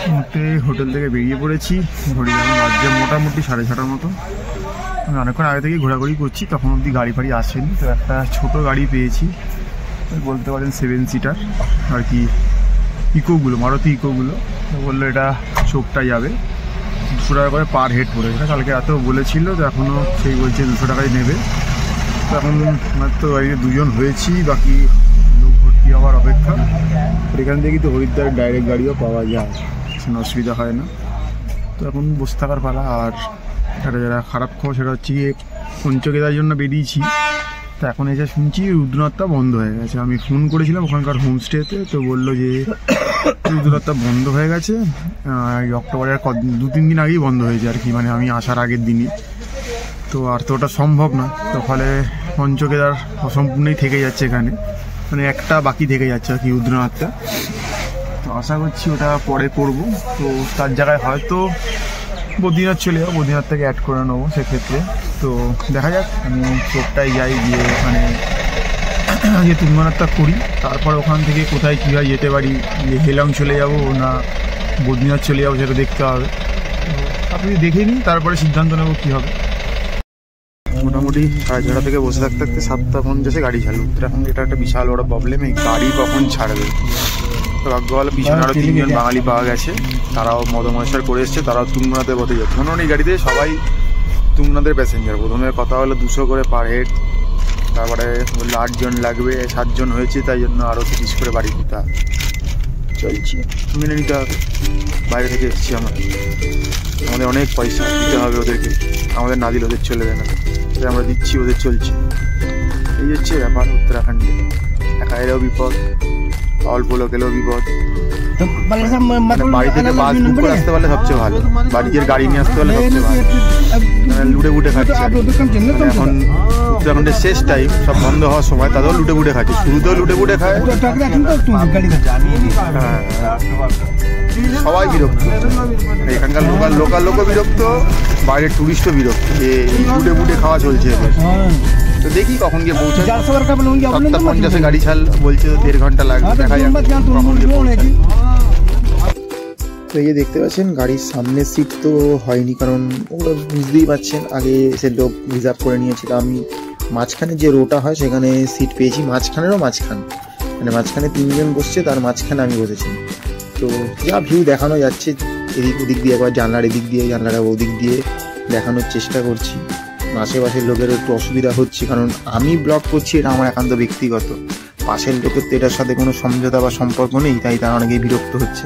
মুহূর্তে হোটেল থেকে বেরিয়ে পড়েছি। ঘড়ি যেমন বাজছে মোটামুটি 6:30টার মতো। আমি অনেকক্ষণ আগে থেকেই ঘোরাঘুরি করছি, তখন অবধি গাড়ি ফাড়ি আসেনি। তো একটা ছোটো গাড়ি পেয়েছি, বলতে পারেন 7 সিটার আর কি, ইকোগুলো, মারুতি ইকোগুলো। তো বললো এটা চোপটা যাবে 200 টাকা করে পার হেড পড়ে। এটা কালকে রাতেও বলেছিল, তো এখনও সেই বলছে 200 টাকাই নেবে। তো এখন মাত্র গাড়িতে 2 জন হয়েছি, বাকি লোক ভর্তি হওয়ার অপেক্ষা। এখান থেকে কিন্তু হরিদ্বার ডাইরেক্ট গাড়িও পাওয়া যায়, কোনো অসুবিধা হয় না। তো এখন বসে থাকার পালা। আর একটা যারা খারাপ খবর সেটা হচ্ছে গিয়ে পঞ্চকেদার জন্য বেরিয়েছি, তো এখন এসে শুনছি রুদ্রনাথটা বন্ধ হয়ে গেছে। আমি ফোন করেছিলাম ওখানকার হোমস্টেতে, তো বললো যে রুদ্রনাথটা বন্ধ হয়ে গেছে। এই অক্টোবরের 2-3 দিন আগেই বন্ধ হয়েছে আর কি, মানে আমি আসার আগের দিনই। তো আর তো ওটা সম্ভব না, তো ফলে পঞ্চকেদার অসম্পূর্ণই থেকে যাচ্ছে এখানে, মানে একটা বাকি থেকে যাচ্ছে আর কি রুদ্রনাথটা। তো আশা করছি ওটা পরে করবো। তো তার জায়গায় হয়তো বদ্রীনাথ চলে যাবো, বদ্রীনাথ থেকে অ্যাড করে নেবো সেক্ষেত্রে। তো দেখা যাক, আমি চোপটায় যাই, গিয়ে মানে আগে তুঙ্গনাথটা করি, তারপর ওখান থেকে কোথায় কীভাবে যেতে পারি, যে হেলং চলে যাবো না বদ্রীনাথ চলে যাবো সেটা দেখতে হবে। তো আপনি দেখে নিন, তারপরে সিদ্ধান্ত নেবো কী হবে। মোটামুটি 6:30 থেকে বসে থাকতে থাকতে 7:50 গাড়ি ছাড়লো। এখন এটা একটা বিশাল বড় প্রবলেম, এই গাড়ি কখন ছাড়বে। তো ভাগ্য ভালো পিছনে আরও 3 জন বাঙালি পাওয়া গেছে, তারাও মদমহেশ্বর করে এসছে, তারাও তুঙ্গনাথের পথে যাচ্ছে। মনে এই গাড়িতে সবাই তুঙ্গনাথের প্যাসেঞ্জার। প্রথমে কথা হলো 200 করে পার হেড, তারপরে বললো 8 জন লাগবে, 7 জন হয়েছে, তাই জন্য আরও 30 করে বাড়ি দিতে হবে। চলছি, মেনে নিতে হবে, বাইরে থেকে এসেছি আমরা, আমাদের অনেক পয়সা দিতে হবে ওদেরকে, আমাদের না দিলে ওদের চলবে না, তাই আমরা দিচ্ছি, ওদের চলছে। এই হচ্ছে ব্যাপার উত্তরাখণ্ডে। একা এলেও বিপদ, অল্প লোক এলেও বিপদ। বাড়ি থেকে বাস বুক করে আসতে পারলে সবচেয়ে ভালো, বাড়ির গাড়ি নিয়ে আসতে পারলে সবচেয়ে ভালো। লুটে বুটে খাচ্ছে এখন উত্তরাখণ্ডের শেষ টাইম, সব বন্ধ হওয়ার সময় তাদেরও লুটে বুটে খাচ্ছে, শুরুতেও লুটে বুটে খায়। হ্যাঁ, সবাই বিরক্ত, এখানকার লোকাল লোকও বিরক্ত, বাইরের টুরিস্টও বিরক্ত, যে লুটে বুটে খাওয়া চলছে। তো দেখি কখন গিয়ে পৌঁছায়। 7:50 গাড়ি ছাড় বলছে, তো 1.5 ঘন্টা লাগবে, দেখা যাক। তো এই যে দেখতে পাচ্ছেন গাড়ির সামনের সিট তো হয়নি, কারণ ওগুলো বুঝতেই পারছেন আগে সে লোক রিজার্ভ করে নিয়েছিল। আমি মাঝখানে যে রোটা হয় সেখানে সিট পেয়েছি, মাঝখানেরও মাঝখান, মানে মাঝখানে 3 জন বসছে, তার মাঝখানে আমি বসেছি। তো যা ভিউ দেখানো যাচ্ছে এদিক ওদিক দিয়ে, একবার জানলার এদিক দিয়ে জানলার ওদিক দিয়ে দেখানোর চেষ্টা করছি। আশেপাশের লোকের একটু অসুবিধা হচ্ছে, কারণ আমি ব্লগ করছি, এটা আমার একান্ত ব্যক্তিগত, পাশের লোকের তো এটার সাথে কোনো সমঝোতা বা সম্পর্ক নেই, তাই তারা অনেকেই বিরক্ত হচ্ছে।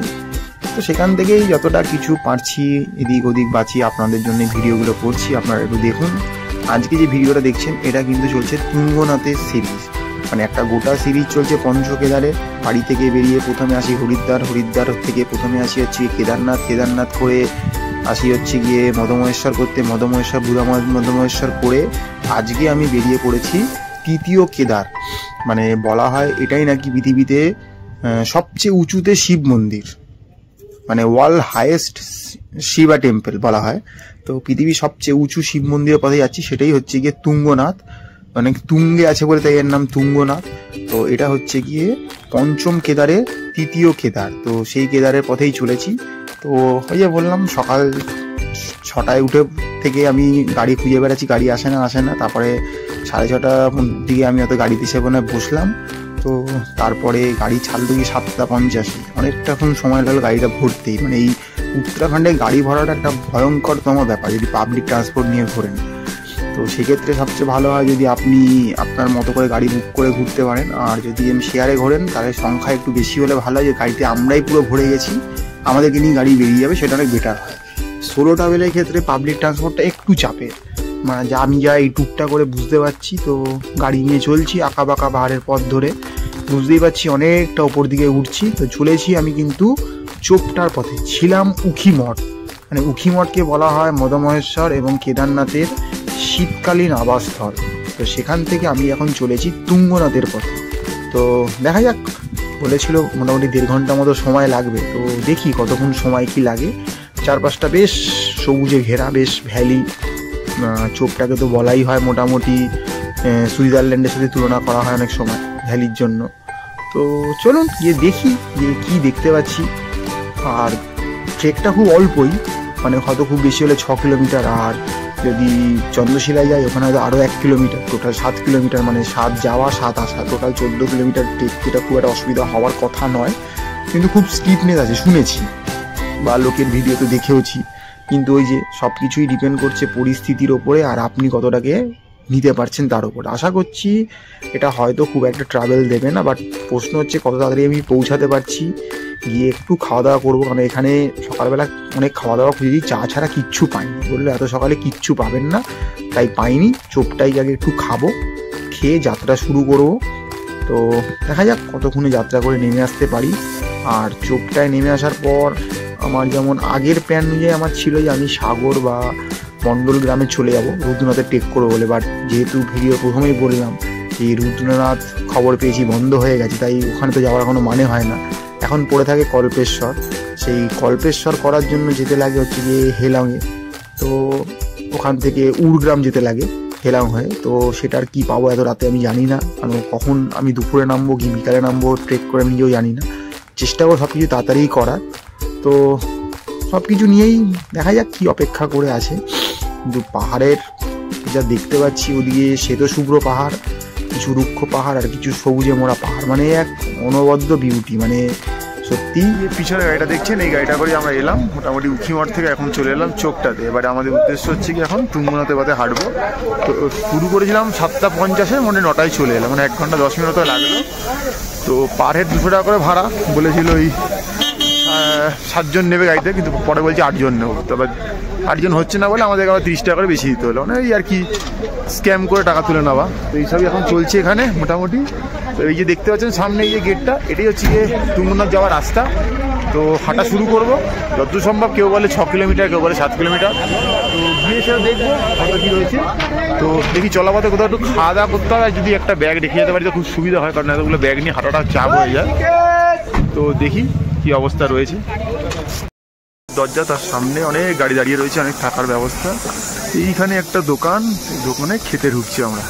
তো সেখান থেকেই যতটা কিছু পারছি এদিক ওদিক বাঁচিয়ে আপনাদের জন্য ভিডিওগুলো করছি, আপনারা একটু দেখুন। আজকে যে ভিডিওটা দেখছেন এটা কিন্তু চলছে তুঙ্গনাথের সিরিজ, মানে একটা গোটা সিরিজ চলছে পঞ্চকেদারে। বাড়ি থেকে বেরিয়ে প্রথমে আসি হরিদ্বার, হরিদ্বার থেকে প্রথমে আসি হচ্ছে কেদারনাথ, কেদারনাথ করে আসি হচ্ছে গিয়ে মদমহেশ্বর করতে, মদমহেশ্বর বুড়া মদমহেশ্বর করে আজকে আমি বেরিয়ে পড়েছি 3য় কেদার। মানে বলা হয় এটাই নাকি পৃথিবীতে সবচেয়ে উঁচুতে শিব মন্দির, মানে ওয়ার্ল্ড হাইয়েস্ট শিবা টেম্পল বলা হয়। তো পৃথিবীর সবচেয়ে উঁচু শিব মন্দিরের পথে যাচ্ছি, সেটাই হচ্ছে গিয়ে তুঙ্গনাথ, মানে তুঙ্গে আছে বলে তাই এর নাম তুঙ্গনাথ। তো এটা হচ্ছে গিয়ে 5ম কেদারের 3য় কেদার। তো সেই কেদারের পথেই চলেছি। তো ওই যে বললাম সকাল 6টায় উঠে থেকে আমি গাড়ি খুঁজে বেড়াচ্ছি, গাড়ি আসে না। তারপরে 6:30টার দিকে আমি অত গাড়িতে সেখানে বসলাম। তো তারপরে গাড়ি ছাড়লো গিয়ে 7:50, অনেকটাক্ষণ সময় লাগলো গাড়িটা ভরতেই। মানে এই উত্তরাখণ্ডে গাড়ি ভরাটা একটা ভয়ঙ্করতম ব্যাপার যদি পাবলিক ট্রান্সপোর্ট নিয়ে ঘোরেন। তো সেক্ষেত্রে সবচেয়ে ভালো হয় যদি আপনি আপনার মতো করে গাড়ি বুক করে ঘুরতে পারেন। আর যদি শেয়ারে ঘোরেন তাহলে সংখ্যা একটু বেশি হলে ভালো হয়, যে গাড়িতে আমরাই পুরো ভরে গেছি, আমাদেরকে নিয়ে গাড়ি বেরিয়ে যাবে, সেটা অনেক বেটার হয়। সোলো ট্রাভেলের ক্ষেত্রে পাবলিক ট্রান্সপোর্টটা একটু চাপের, মানে যা আমি এই ট্যুরটা করে বুঝতে পারছি। তো গাড়ি নিয়ে চলছি আঁকা বাঁকা পাহাড়ের পথ ধরে, বুঝতেই পারছি অনেকটা ওপর দিকে উঠছি। তো চলেছি আমি কিন্তু চোপটার পথে, ছিলাম উখিমঠ, মানে উখিমঠকে বলা হয় মদমহেশ্বর এবং কেদারনাথের শীতকালীন আবাসস্থল। তো সেখান থেকে আমি এখন চলেছি তুঙ্গনাথের পথে। তো দেখা যাক, বলেছিল মোটামুটি 1.5 ঘন্টা মতো সময় লাগবে। তো দেখি কতক্ষণ সময় কি লাগে। চারপাশটা বেশ সবুজে ঘেরা, বেশ ভ্যালি। চোপটাকে তো বলাই হয় মোটামুটি সুইজারল্যান্ডের সাথে তুলনা করা হয় অনেক সময় ভ্যালির জন্য। তো চলুন গিয়ে দেখি যে কী দেখতে পাচ্ছি। আর ট্রেকটা খুব অল্পই, মানে হয়তো খুব বেশি হলে 6 কিলোমিটার, আর যদি চন্দ্রশিলায় যাই ওখানে হয়তো আরও 1 কিলোমিটার, টোটাল 7 কিলোমিটার, মানে 7 যাওয়া 7 আসা, টোটাল 14 কিলোমিটার ট্রেক, যেটা খুব একটা অসুবিধা হওয়ার কথা নয়, কিন্তু খুব স্টিফনেস আছে শুনেছি বা লোকের ভিডিওতে দেখেওছি। কিন্তু ওই যে সব কিছুই ডিপেন্ড করছে পরিস্থিতির ওপরে আর আপনি কতটাকে নিতে পারছেন তার উপরে। আশা করছি এটা হয়তো খুব একটা ট্রাভেল দেবে না, বাট প্রশ্ন হচ্ছে কত তাড়াতাড়ি আমি পৌঁছাতে পারছি, গিয়ে একটু খাওয়া দাওয়া করবো, কারণ এখানে সকালবেলা অনেক খাওয়া দাওয়া খুঁজেছি, চা ছাড়া কিচ্ছু পাইনি, বললো এত সকালে কিচ্ছু পাবেন না, তাই পাইনি। চোপটাই আগে একটু খাবো, খেয়ে যাত্রা শুরু করবো। তো দেখা যাক কতক্ষণে যাত্রা করে নেমে আসতে পারি। আর চোপটায় নেমে আসার পর আমার যেমন আগের প্ল্যান অনুযায়ী আমার ছিল যে আমি সাগর বা মণ্ডল গ্রামে চলে যাব রুদ্রনাথে টেক করবো বলে, বাট যেহেতু ভিডিও প্রথমেই বললাম এই রুদ্রনাথ খবর পেয়েছি বন্ধ হয়ে গেছে, তাই ওখানে তো যাওয়ার কোনো মানে হয় না। এখন পড়ে থাকে কল্পেশ্বর, সেই কল্পেশ্বর করার জন্য যেতে লাগে হচ্ছে গিয়ে হেলাঙে, তো ওখান থেকে উড়গ্রাম যেতে লাগে হেলাং হয়ে। তো সেটার কি পাবো এত রাতে আমি জানি না, কারণ কখন আমি দুপুরে নামবো কি বিকালে নামবো ট্রেক করে নিজেও জানি না। চেষ্টা করবো সব কিছু তাড়াতাড়ি করার, তো সব কিছু নিয়েই দেখা যাক কি অপেক্ষা করে আছে। কিন্তু পাহাড়ের যা দেখতে পাচ্ছি ওদিকে শ্বেত শুভ্র পাহাড়, কিছু রুক্ষ পাহাড় আর কিছু সবুজে মোড়া পাহাড়, মানে এক অনবদ্য বিউটি, মানে সত্যি। পিছনে গাড়িটা দেখছেন, এই গাড়িটা করে আমরা এলাম মোটামুটি উখিমঠ থেকে, এখন চলে এলাম চোপটাতে। এবারে আমাদের উদ্দেশ্য হচ্ছে কি এখন তুঙ্গনাথের পথে হাঁটবো। তো শুরু করেছিলাম 7:50, মনে 9টায় চলে এলাম, মানে 1 ঘন্টা 10 মিনিট লাগলো। তো পার হেড 200 টাকা করে ভাড়া বলেছিল, ওই 7 জন নেবে গাড়িতে, কিন্তু পরে বলছে 8 জন নেবো। তবে 8 জন হচ্ছে না বলে আমাদেরকে আবার 30 টাকা করে বেশি দিতে হলো, মানে এই আর কি স্ক্যাম করে টাকা তুলে নেওয়া। তো এইসবই এখন চলছে এখানে মোটামুটি। তো এই যে দেখতে পাচ্ছেন সামনে এই যে গেটটা, এটাই হচ্ছে গিয়ে তুঙ্গনাথ যাওয়ার রাস্তা। তো হাঁটা শুরু করবো যতদূর সম্ভব, কেউ বলে 6 কিলোমিটার, কেউ বলে 7 কিলোমিটার। তো গিয়ে সেটা দেখবো কত কী রয়েছে। তো দেখি চলাপথে কোথাও একটু খাওয়া দাওয়া করতে হবে, যদি একটা ব্যাগ রেখে যেতে পারি তো খুব সুবিধা হয়, কারণ এতগুলো ব্যাগ নিয়ে হাঁটাটা চাপ হয়ে যায়। তো দেখি কি অবস্থা রয়েছে। দরজা, তার সামনে অনেক গাড়ি দাঁড়িয়ে রয়েছে, অনেক থাকার ব্যবস্থা। এইখানে একটা দোকান, দোকানে খেতে ঢুকছি আমরা,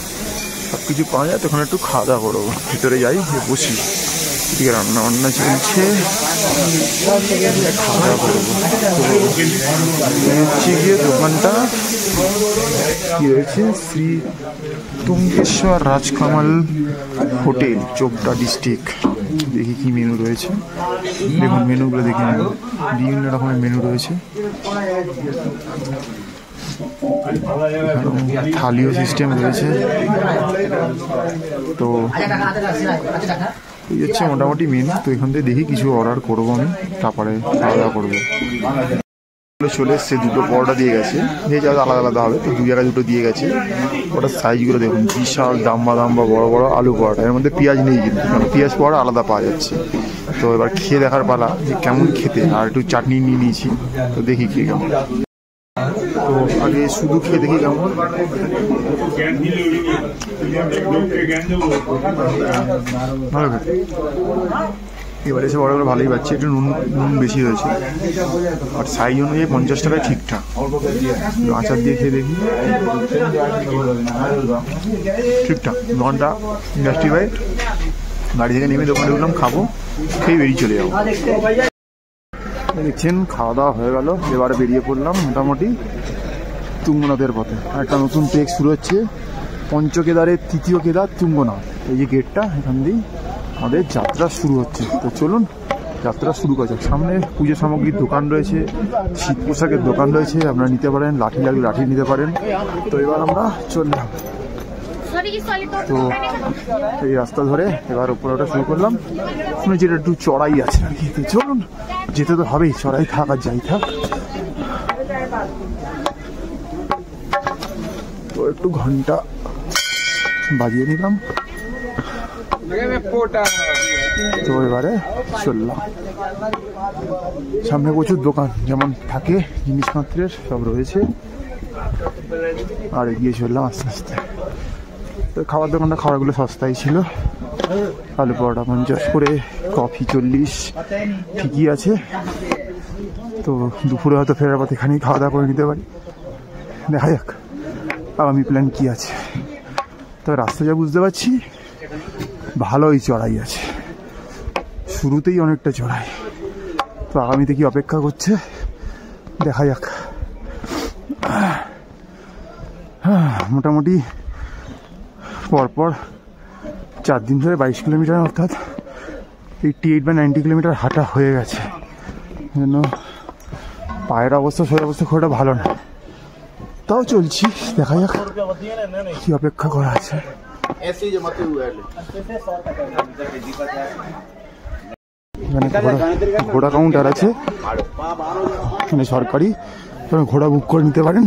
সব কিছু পাওয়া যায়। তখন একটু খাওয়া দাওয়া করবো, ভিতরে যাই, বসি, এদিকে রান্না বান্না চলছে, খাওয়া দাওয়া করবো। হচ্ছে গিয়ে দোকানটা কি রয়েছে, শ্রী তুঙ্গেশ্বর রাজকামাল হোটেল, চোপটা ডিস্ট্রিক্ট। দেখি কি মেনু রয়েছে, দেখুন মেনুগুলো দেখে নেব, বিভিন্ন রকমের মেনু রয়েছে। থালিও সিস্টেম রয়েছে। তো এই হচ্ছে মোটামুটি মেনু। তো এখান থেকে দেখি কিছু অর্ডার করবো আমি, তারপরে খাওয়া দাওয়া করবো। চলে এসছে, 2টো পরোটা দিয়ে গেছে, ভেজ আলাদা আলাদা হবে, তো 2 জায়গায় 2টো দিয়ে গেছে। ওটার সাইজগুলো দেখুন, বিশাল দাম্বা বড় বড় আলু পরোটা, এর মধ্যে পেঁয়াজ নেই কিন্তু, কারণ পেঁয়াজ পরোটা আলাদা পাওয়া যাচ্ছে। তো এবার খেয়ে দেখার পালা যে কেমন খেতে, আর একটু চাটনি নিয়ে নিয়েছি, তো দেখি খেয়ে কেমন। তো আগে শুধু খেয়ে দেখি কেমন। ভালো, এবার এসে বড় ভালোই পাচ্ছি, একটু নুন বেশি হয়েছে, আর সাইজ অনুযায়ী 50 টাকায় ঠিকঠাক। আচার দিয়ে খেয়ে দেখি, ঠিকঠাক। দোকানটা জাস্টিফাইড। গাড়ি থেকে নেমে দোকানে ঢুকলাম, খাবো, খেয়ে বেরিয়ে চলে যাবো। দেখছেন খাওয়া দাওয়া হয়ে গেল, এবারে বেরিয়ে পড়লাম মোটামুটি তুঙ্গনাথের পথে। একটা নতুন ট্রেক শুরু হচ্ছে, পঞ্চকেদারের 3য় কেদার তুঙ্গনাথ। এই যে গেটটা, এখান দিয়েই আমাদের যাত্রা শুরু হচ্ছে। তো চলুন যাত্রা শুরু করা যাক। সামনে পুজো সামগ্রীর দোকান রয়েছে, শীত পোশাকের দোকান রয়েছে, আপনারা নিতে পারেন, লাঠি লাগলে লাঠি নিতে পারেন। তো এবার আমরা চললাম, তো এই রাস্তা ধরে এবার উপরে ওটা শুরু করলাম। শুনেছি এটা একটু চড়াই আছে আর কি, তো চলুন, যেতে তো হবেই, চড়াই থাক আর যাই থাক। তো একটু ঘন্টা বাজিয়ে নিলাম, তো এবারে চললাম। সামনে প্রচুর দোকান যেমন থাকে জিনিসপত্রের, সব রয়েছে। আর এগিয়ে চললাম আস্তে আস্তে। তো খাবার দোকানটা, খাবারগুলো সস্তাই ছিল, আলু পরোটা 50 করে, কফি 40, ঠিকই আছে। তো দুপুরে হয়তো ফেরার পথে এখানেই খাওয়া দাওয়া করে নিতে পারি, দেখা যাক আগামী প্ল্যান কি আছে। তো রাস্তা যা বুঝতে পারছি ভালোই চড়াই আছে, শুরুতেই অনেকটা চড়াই। তো আগামীতে কি অপেক্ষা করছে দেখা যাক। মোটামুটি পরপর 4 দিন ধরে 22 কিলোমিটার অর্থাৎ 88 বা 90 কিলোমিটার হাঁটা হয়ে গেছে। জন্য পায়ের অবস্থা শরীর অবস্থা খুব একটা ভালো না, তাও চলছি। দেখা যাক কি অপেক্ষা করা আছে। এখানে ঘোড়া কাউন্টার আছে, মানে সরকারি, ঘোড়া বুক করে নিতে পারেন।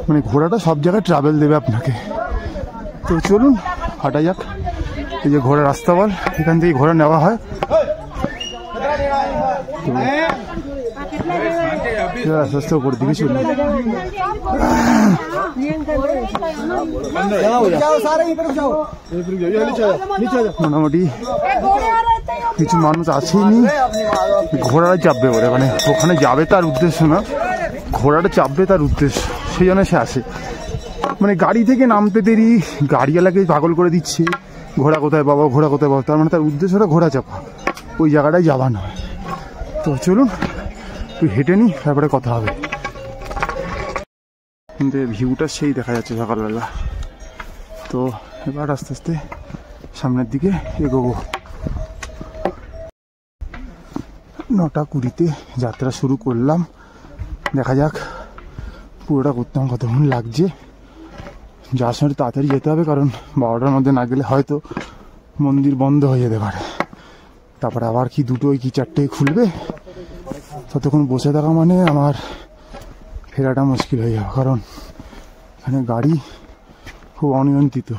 মানে ঘোড়াটা সব জায়গায় ট্রাভেল দেবে আপনাকে। তো চলুন হাঁটা যাক। এই যে ঘোড়া রাস্তা বল, এখান থেকে ঘোড়া নেওয়া হয়। আস্তে আস্তে উপর দিকে চলুন। মোটামুটি কিছু মানুষ আসেনি, ঘোড়াটা চাপবে বলে, মানে ওখানে যাবে তার উদ্দেশ্য না, ঘোড়াটা চাপবে তার উদ্দেশ্য, সেই জন্য সে আসে। মানে গাড়ি থেকে নামতে দেরি, গাড়িওয়ালাকে পাগল করে দিচ্ছে, ঘোড়া কোথায় পাবো, ঘোড়া কোথায় পাবো। তার মানে তার উদ্দেশ্যটা ঘোড়া চাপা, ওই জায়গাটায় যাওয়া নয়। তো চলুন তুই হেঁটে নি, তারপরে কথা হবে। কিন্তু ভিউটা সেই দেখা যাচ্ছে সকালবেলা। তো এবার আস্তে আস্তে সামনের দিকে এগোবো। 9:20 যাত্রা শুরু করলাম। দেখা যাক পুরোটা করতে আমার কতক্ষণ লাগছে। যার সঙ্গে তাড়াতাড়ি যেতে হবে, কারণ 12টার মধ্যে না গেলে হয়তো মন্দির বন্ধ হয়ে যেতে পারে। তারপরে আবার কি 2টোয় কি 4টেয় খুলবে, ততক্ষণ বসে থাকা মানে আমার ফেরাটা মুশকিল হয়ে যাবে, কারণ এখানে গাড়ি খুব অনিয়ন্ত্রিত,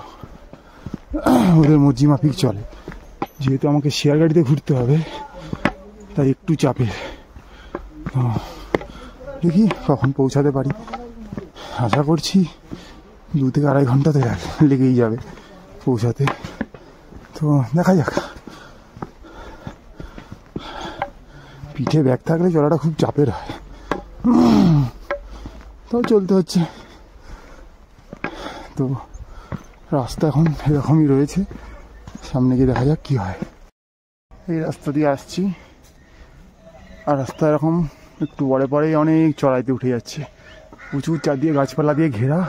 ওদের মর্জি মাফিক চলে। যেহেতু আমাকে শেয়ার গাড়িতে ঘুরতে হবে, তাই একটু চাপের। দেখি কখন পৌঁছাতে পারি। আশা করছি 2 থেকে 2.5 ঘন্টা তো লেগেই যাবে পৌঁছাতে। তো দেখা যাক। পিঠে ব্যাগ থাকলে চলাটা খুব চাপের হয়, তাও চলতে হচ্ছে। তো রাস্তা এখন এরকমই রয়েছে, সামনে গিয়ে দেখা যাক কি হয়। এই রাস্তা দিয়ে আসছি, আর রাস্তা এরকম একটু পরে পরেই অনেক চড়াইতে উঠে যাচ্ছে। প্রচুর চারদিকে গাছপালা দিয়ে ঘেরা,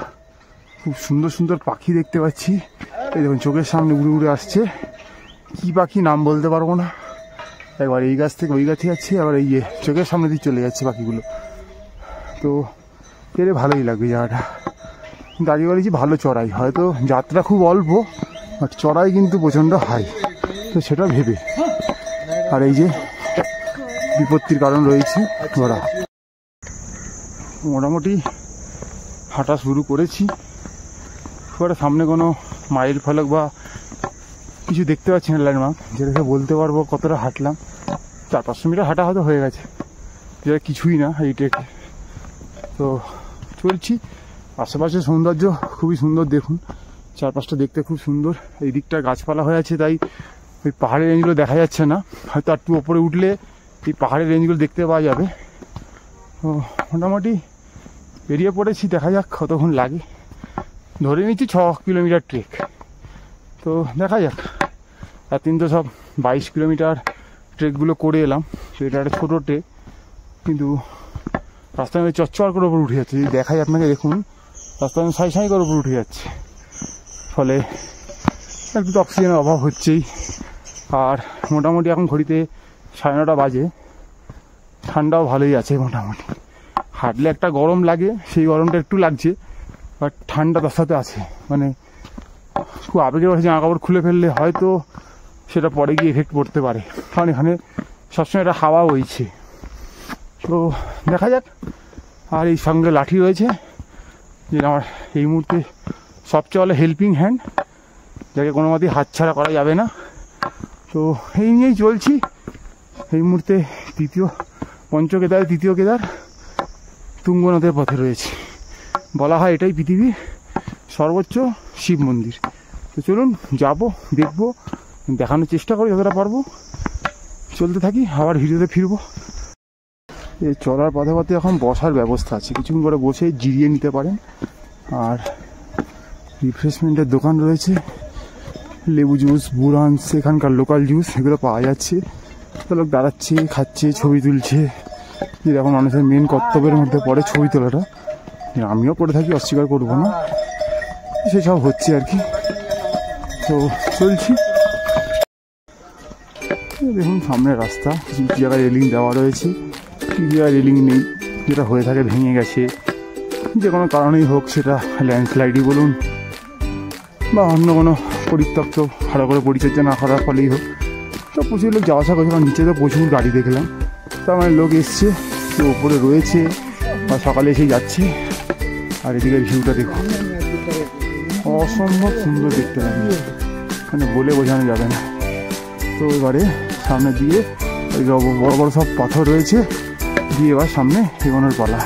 খুব সুন্দর সুন্দর পাখি দেখতে পাচ্ছি। এই দেখুন চোখের সামনে উড়ে উড়ে আসছে, কি পাখি নাম বলতে পারবো না। একবার এই গাছ থেকে ওই গাছে যাচ্ছে, আবার এই চোখের সামনে দিয়ে চলে যাচ্ছে পাখিগুলো। তো এর ভালোই লাগবে জায়গাটা। দাঁড়িয়ে বলেছি ভালো চড়াই, হয়তো যাত্রা খুব অল্প, বাট চড়াই কিন্তু প্রচণ্ড হাই, তো সেটা ভেবে। আর এই যে বিপত্তির কারণ রয়েছে ঘোড়া। মোটামুটি হাঁটা শুরু করেছি, খুব একটা সামনে কোনো মাইল ফলক বা কিছু দেখতে পাচ্ছি না, ল্যান্ডমার্ক যেটাকে বলতে পারবো কতটা হাঁটলাম। 400-500 মিটার হাঁটা হয়তো হয়ে গেছে, যেটা কিছুই না এই ট্রেকে। তো চলছি, আশেপাশে সৌন্দর্য খুবই সুন্দর, দেখুন চারপাশটা দেখতে খুব সুন্দর। এই দিকটা গাছপালা হয়ে আছে, তাই ওই পাহাড়ের রেঞ্জগুলো দেখা যাচ্ছে না, হয়তো একটু ওপরে উঠলে এই পাহাড়ের রেঞ্জগুলো দেখতে পাওয়া যাবে। তো মোটামুটি বেরিয়ে পড়েছি, দেখা যাক কতক্ষণ লাগে। ধরে নিচ্ছি 6 কিলোমিটার ট্রেক, তো দেখা যাক। এতদিন তো সব 22 কিলোমিটার ট্রেকগুলো করে এলাম, তো এটা একটা ছোটো ট্রেক, কিন্তু রাস্তার মধ্যে চচ্চর করে ওপর উঠে যাচ্ছে। যদি দেখাই আপনাকে, দেখুন রাস্তার মধ্যে সাই করে ওপর উঠে যাচ্ছে, ফলে একটু তো অক্সিজেনের অভাব হচ্ছেই। আর মোটামুটি এখন ঘড়িতে 9:30 বাজে, ঠান্ডাও ভালোই আছে মোটামুটি। হাঁটলে একটা গরম লাগে, সেই গরমটা একটু লাগছে, বাট ঠান্ডা তার সাথে আছে। মানে খুব আবেগের বসে জামা কাপড় খুলে ফেললে হয়তো সেটা পরে গিয়ে এফেক্ট পড়তে পারে, কারণ এখানে সবসময় একটা হাওয়া বইছে। তো দেখা যাক। আর এই সঙ্গে লাঠি রয়েছে, যে আমার এই মুহূর্তে সবচেয়ে ভালো হেল্পিং হ্যান্ড, যাকে কোনো মতেই হাতছাড়া করা যাবে না। তো এই নিয়েই চলছি। এই মুহূর্তে পঞ্চকেদার 3য় কেদার তুঙ্গনাথের পথে রয়েছে। বলা হয় এটাই পৃথিবীর সর্বোচ্চ শিব মন্দির। তো চলুন যাব, দেখবো, দেখানোর চেষ্টা করি যতটা পারবো। চলতে থাকি, আবার ভিডিওতে ফিরবো। এই চলার পথে পথে এখন বসার ব্যবস্থা আছে, কিছুক্ষণ করে বসে জিরিয়ে নিতে পারেন। আর রিফ্রেশমেন্টের দোকান রয়েছে, লেবু জুস, বুরান্স, এখানকার লোকাল জুস, এগুলো পাওয়া যাচ্ছে। তো লোক দাঁড়াচ্ছে, খাচ্ছে, ছবি তুলছে, যে এখন মানুষের মেন কর্তব্যের মধ্যে পড়ে ছবি তোলাটা, আমিও করে থাকি, অস্বীকার করবো না, সেসব হচ্ছে আর কি। তো চলছি। দেখুন সামনে রাস্তা, কিছু জায়গায় রেলিং দেওয়া রয়েছে, কিছু জায়গায় রেলিং নেই, যেটা হয়ে থাকে ভেঙে গেছে, যে কোনো কারণেই হোক, সেটা ল্যান্ডস্লাইডই বলুন বা অন্য কোনো পরিত্যক্ত ভালো করে পরিচর্যা না করার ফলেই হোক। তো প্রচুর লোক যাওয়া আসা করছে, কারণ নিচে তো প্রচুর গাড়ি দেখলাম, তার মানে লোক এসছে, কেউ ওপরে রয়েছে বা সকালে এসেই যাচ্ছে। আর এদিকে ভিউটা দেখুন, অসম্ভব সুন্দর দেখতে লাগে, মানে বলে বোঝানো যাবে না। তো এবারে সামনে দিয়ে বড় বড় সব পাথর রয়েছে, দিয়ে এবার সামনে এগোনোর পালা।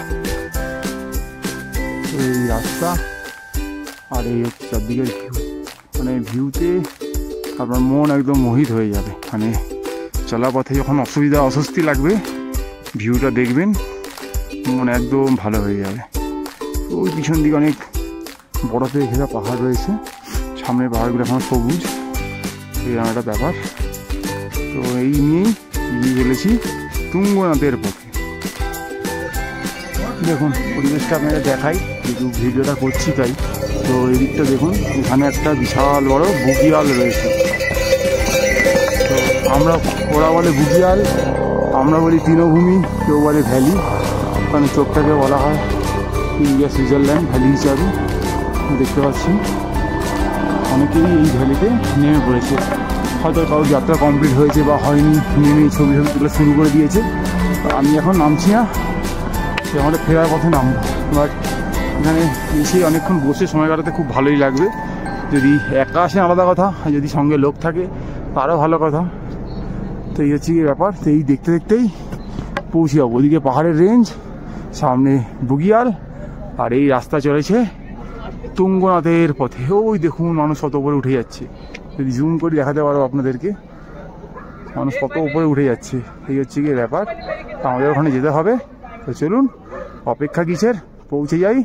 এই রাস্তা আর এই হচ্ছে চারদিকের ভিউ, মানে ভিউতে আপনার মন একদম মোহিত হয়ে যাবে। মানে চলা পথে যখন অসুবিধা অস্বস্তি লাগবে, ভিউটা দেখবেন, মন একদম ভালো হয়ে যাবে। ওই পিছন দিকে অনেক বরফে ঘেরা পাহাড় রয়েছে, সামনের পাহাড়গুলো এখন সবুজ, এরকম একটা ব্যাপার। তো এই নিয়েই এগিয়ে চলেছি তুঙ্গনাথের পথে। দেখুন পরিবেশটা আপনাকে দেখাই, যেহেতু ভিডিওটা করছি তাই। তো এই দিকটা দেখুন, এখানে একটা বিশাল বড় বুগিয়াল রয়েছে। তো ওরা বলে বুগিয়াল, আমরা বলি তৃণভূমি, কেউ বলে ভ্যালি, কারণ চোখটাকে বলা হয় ইন্ডিয়া সুইজারল্যান্ড ভ্যালি হিসাবে। দেখতে পাচ্ছেন অনেকেই এই ভ্যালিতে নেমে পড়েছে, হয়তো কারোর যাত্রা কমপ্লিট হয়েছে বা হয়নি, নেমে ছবি তুলে শুরু করে দিয়েছে। আমি এখন নামছি না, সে আমাদের ফেরার পথে নামবো। বাট এখানে এসে অনেকক্ষণ বসে সময় কাটাতে খুব ভালোই লাগবে। যদি একা আসে আলাদা কথা, যদি সঙ্গে লোক থাকে তারও ভালো কথা। তো এই হচ্ছে ব্যাপার। তো এই দেখতে দেখতেই পৌঁছে যাবো। ওদিকে পাহাড়ের রেঞ্জ, সামনে বুগিয়াল, আর এই রাস্তা চলেছে তুঙ্গনাথের পথে। ওই দেখুন মানুষ কত উপরে উঠে যাচ্ছে, যদি জুম করে দেখাতে পারবো আপনাদেরকে, মানুষ কত উপরে উঠে যাচ্ছে। এই হচ্ছে গিয়ে ব্যাপার। আমাদের ওখানে যেতে হবে। তো চলুন, অপেক্ষা কিসের, পৌঁছে যাই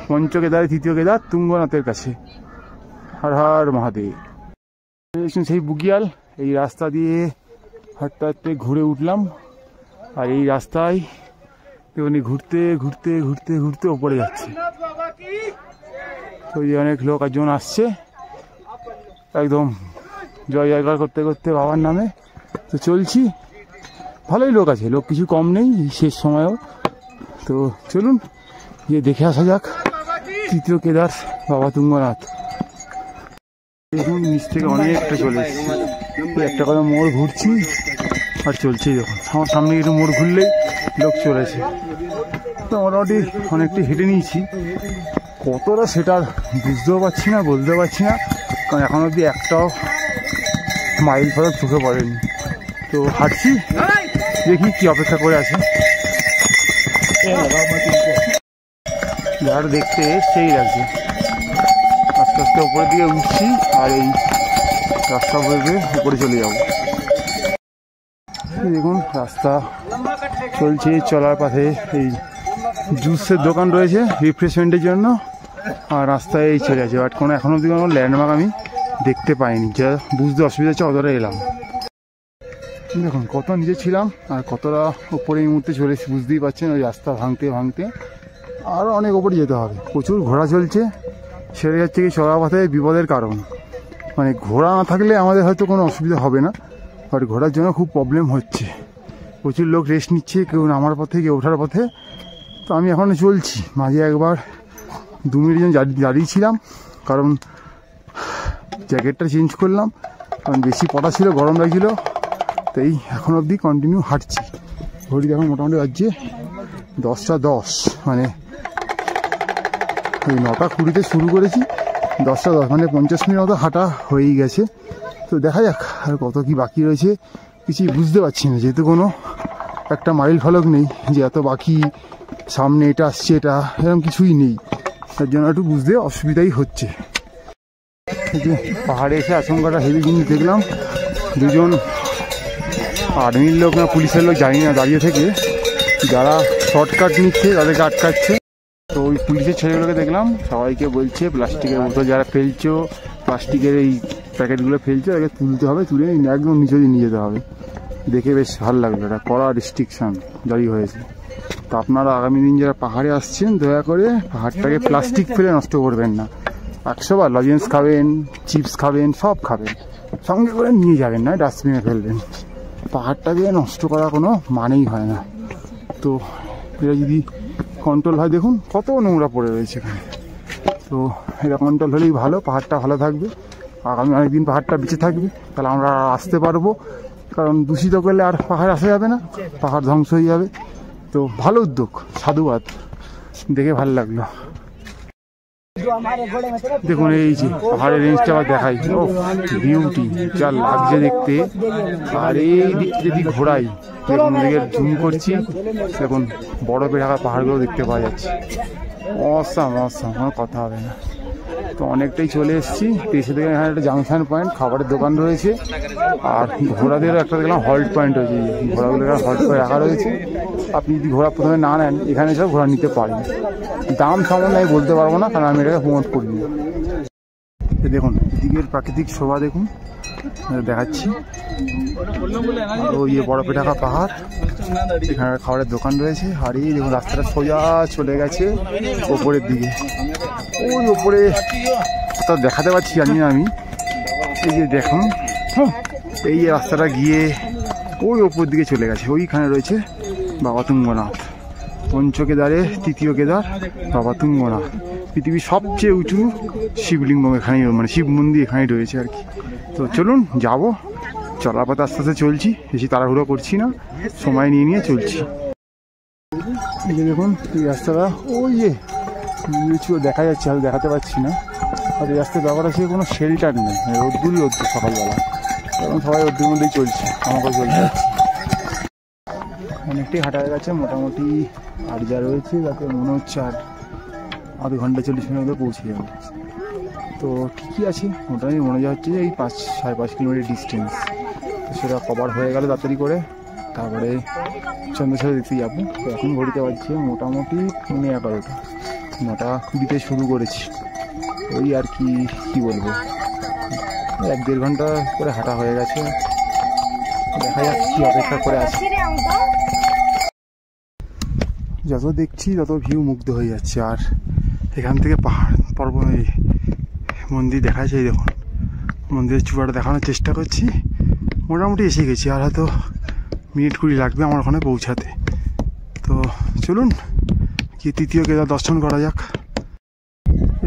পঞ্চকেদার তৃতীয় কেদার তুঙ্গনাথের কাছে। হর হর মহাদেব। সেই বুগিয়াল, এই রাস্তা দিয়ে হাঁটতে হাঁটতে ঘুরে উঠলাম, আর এই রাস্তায় দেখুন ঘুরতে ঘুরতে ঘুরতে ঘুরতে ওপরে যাচ্ছে। ওই যে অনেক লোক একজন আসছে, একদম জয় জয়কার করতে করতে বাবার নামে। তো চলছি, ভালোই লোক আছে, লোক কিছু কম নেই শেষ সময়েও। তো চলুন গিয়ে দেখে আসা যাক তৃতীয় কেদার বাবা তুঙ্গনাথ। দেখুন নিচ থেকে অনেকটা চলে এসেছি, একটা করে মোড় ঘুরছি আর চলছি। দেখুন আমার সামনে একটু মোড় ঘুরলেই লোক চলেছে। তো মোটামুটি অনেকটা হেঁটে নিয়েছি, কতটা সেটা বুঝতেও পারছি না, বলতেও পারছি না, কারণ এখন অবধি একটাও মাইল ফলক চোখে পড়েনি। তো হাঁটছি, দেখি কি অপেক্ষা করে আছে। যার দেখতে সেই লাগছে, আস্তে আস্তে উপরের দিকে উঠছি, আর এই রাস্তা বলবে উপরে চলে যাব। দেখুন রাস্তা চলছে, চলার পথে এই জুসের দোকান রয়েছে রিফ্রেশমেন্টের জন্য, আর রাস্তায় এই চলে আছে। বাট কোনো এখন অবধি কোনো ল্যান্ডমার্ক আমি দেখতে পাইনি, যা বুঝতে অসুবিধা হচ্ছে অতটা এলাম। দেখুন কত নিচে ছিলাম আর কতটা ওপরে এই মুহূর্তে চলে এসেছি, বুঝতেই পারছেন। ওই রাস্তা ভাঙতে ভাঙতে আরও অনেক ওপরে যেতে হবে। প্রচুর ঘোড়া চলছে, সেটা হচ্ছে কি চলার পথে বিপদের কারণ। মানে ঘোড়া না থাকলে আমাদের হয়তো কোনো অসুবিধা হবে না, বাট ঘোড়ার জন্য খুব প্রবলেম হচ্ছে। প্রচুর লোক রেস্ট নিচ্ছে, কেউ নামার পথে কেউ ওঠার পথে। তো আমি এখনও চলছি, মাঝে একবার 2 মিনিট জন্য দাঁড়িয়েছিলাম, কারণ জ্যাকেটটা চেঞ্জ করলাম, কারণ বেশি পটা ছিল, গরম লাগছিল। তো এই এখন অবধি কন্টিনিউ হাঁটছি। ঘড়ি এখন মোটামুটি বাজছে 10টা 10, মানে ওই 9টা 20-তে শুরু করেছি, 10টা 10 মানে 50 মিনিট মতো হাঁটা হয়েই গেছে। তো দেখা যাক আর কত কি বাকি রয়েছে, কিছুই বুঝতে পারছি না, যেহেতু কোনো একটা মাইল ফলক নেই যে এত বাকি, সামনে এটা আসছে, এটা এরকম কিছুই নেই, তার জন্য একটু বুঝতে অসুবিধাই হচ্ছে। পাহাড়ে এসে আশঙ্কাটা হেভি জিনিস দেখলাম, 2জন আর্মির লোক না পুলিশের লোক জানি না, দাঁড়িয়ে থেকে যারা শর্টকাট নিচ্ছে তাদেরকে আটকাচ্ছে। তো ওই পুলিশের ছেলেগুলোকে দেখলাম, সবাইকে বলছে প্লাস্টিকের বোতল যারা ফেলছো, প্লাস্টিকের এই প্যাকেটগুলো ফেলছে, তাদেরকে তুলতে হবে, তুলে একদম নিচে দিয়ে নিয়ে যেতে হবে। দেখে বেশ ভালো লাগলো। এটা কড়া রেস্ট্রিকশন জারি হয়েছে। তো আপনারা আগামী দিন যারা পাহাড়ে আসছেন দয়া করে পাহাড়টাকে প্লাস্টিক ফেলে নষ্ট করবেন না। 100 বার লজেন্স খাবেন, চিপস খাবেন, সব খাবেন, সঙ্গে করে নিয়ে যাবেন না, ডাস্টবিনে ফেলবেন। পাহাড়টাকে নষ্ট করা কোনো মানেই হয় না। তো এটা যদি কন্ট্রোল হয়, দেখুন কত নোংরা পড়ে রয়েছে এখানে। তো এটা কন্ট্রোল হলেই ভালো, পাহাড়টা ভালো থাকবে, আগামী অনেকদিন পাহাড়টা বেঁচে থাকবে, তাহলে আমরা আসতে পারবো। কারণ দূষিত করলে আর পাহাড় আসা যাবে না, পাহাড় ধ্বংস হয়ে যাবে। তো ভালো উদ্যোগ, সাধুবাদ, দেখে ভালো লাগলো। দেখুন এই যে পাহাড়ের রেঞ্জটা আবার দেখাই, ও বিউটি, যা লাগছে দেখতে। আর এই দিকটা যদি ঘোরাই, দেখুন দিকে জুম করছি, দেখুন বরফে ঢাকা পাহাড়গুলো দেখতে পাওয়া যাচ্ছে। অসাম অসাম, কোনো কথা হবে না। তো অনেকটাই চলে এসেছি। এসে থেকে এখানে একটা জাংশন পয়েন্ট, খাবারের দোকান রয়েছে, আর ঘোড়াদেরও একটা দেখলাম হল্ট পয়েন্ট রয়েছে। ঘোড়াগুলো হল্ট করে রাখা রয়েছে। আপনি যদি ঘোড়া প্রথমে না নেন, এখানে সব ঘোড়া নিতে পারেন। দাম সম্বন্ধে আমি বলতে পারবো না, কারণ আমি এটাকে প্রমোট করি না। দেখুন এদিকের প্রাকৃতিক শোভা দেখুন, দেখাচ্ছি। ওই বরফে ঢাকা পাহাড়, এখানে খাবারের দোকান রয়েছে। আর এই দেখুন রাস্তাটা সোজা চলে গেছে ওপরের দিকে। ওই ওপরে তা দেখাতে পারছি জানি না আমি। এই যে দেখুন, এই যে রাস্তাটা গিয়ে ওই ওপর দিকে চলে গেছে। ওইখানে রয়েছে বাবা তুঙ্গনাথ, পঞ্চকেদারে তৃতীয় কেদার বাবা তুঙ্গনাথ। পৃথিবীর সবচেয়ে উঁচু শিবলিঙ্গ এখানেই, মানে শিব মন্দির এখানেই রয়েছে আর কি। তো চলুন যাবো, চলার পথে আস্তে আস্তে চলছি, বেশি তাড়াহুড়ো করছি না, সময় নিয়ে নিয়ে চলছি। এই যে দেখুন এই রাস্তাটা, ওই যে কিছু দেখা যাচ্ছে, আমি দেখাতে পারছি না। আর এই রাস্তার ব্যাপার আছে, কোনো শেল্টার নেই, রোদ্দুরই রোদ্দুর সকালবেলা, এবং সবাই রোদ্দুর মধ্যেই চলছে, আমাকেও চলতে যাচ্ছে। অনেকটাই হাঁটা হয়ে গেছে, মোটামুটি আর যা রয়েছে যাতে মনে হচ্ছে আর আধ ঘন্টা 40 মিনিটের মধ্যে পৌঁছে যাবে। তো ঠিকই আছে, মোটামুটি মনে হচ্ছে যে এই 5-5.5 কিলোমিটার ডিস্টেন্স, তো সেটা কভার হয়ে গেল তাড়াতাড়ি করে। তারপরে চন্দ্রসাগর দেখতে যাবো। তো এখন ঘড়িতে বাজছে মোটামুটি 11:30, 9:20 শুরু করেছি। ওই আর কি বলবো, 1-1.5 ঘন্টা করে হাঁটা হয়ে গেছে। দেখা যাক কি অপেক্ষা করে আছে। যত দেখছি তত ভিউ মুগ্ধ হয়ে যাচ্ছে। আর এখান থেকে পাহাড় পর্বত মন্দির দেখা যাচ্ছে। এই দেখুন মন্দিরের চূড়াটা দেখানোর চেষ্টা করছি। মোটামুটি এসে গেছি, আর হয়তো মিনিট 20 লাগবে আমার ওখানে পৌঁছাতে। তো চলুন কি তৃতীয় কেদার দর্শন করা যাক।